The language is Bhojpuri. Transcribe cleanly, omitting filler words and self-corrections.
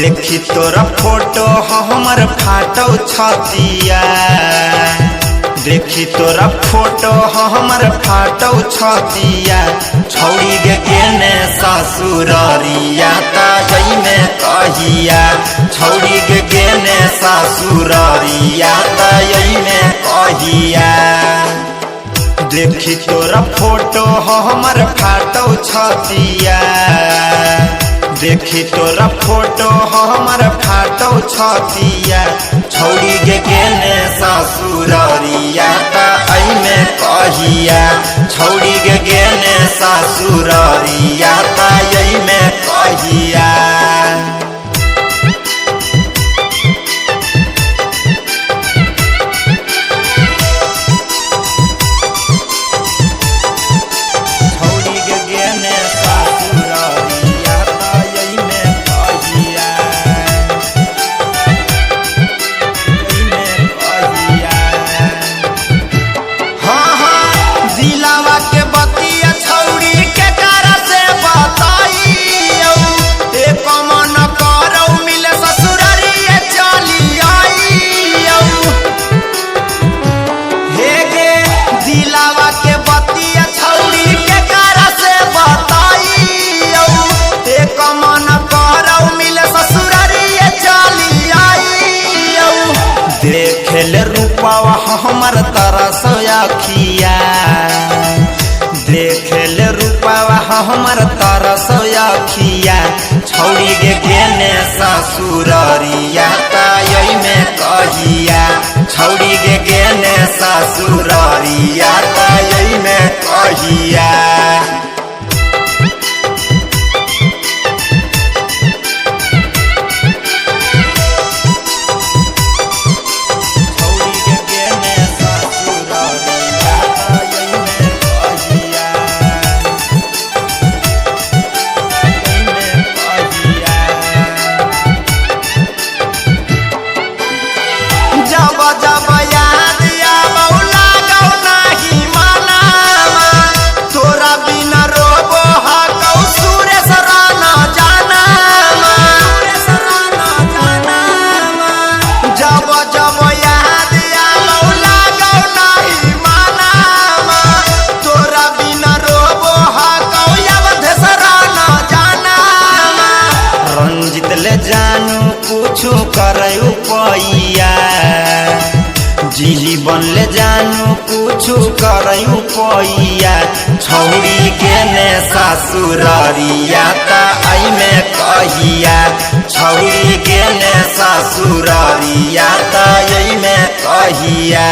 देखी तोरा फोटो हमर फाटो छतिया, देखी तोरा फोटो हमर फाटो छतिया। छौड़ी गे गेने ससुररिया तई में कहिया, छौड़ी गे गेने ससुररिया तई में कहिया। देखी तोरा फोटो हमर फाटो छतिया, देखी तोरा फोटो हमर फाटो छतिया। छौड़ी गे गेने ससुररिया तई में कहिया, छौड़ी गे गेने ससुररिया तई में कहिया। देखेले रूपवा हमर तरस अखिया, देखेले रूपवा हमर तरस अखिया। छौड़ी गे गेने ससुररिया तई में कहिया, छौड़ी गे गेने ससुररिया तई में कहिया। ले जानू कुछु करे उपैया, जीवन ले जानू कुछु करे उपैया। छौड़ी गेने ससुररिया तई में कहिया, छौड़ी गेने ससुररिया तई में कहिया।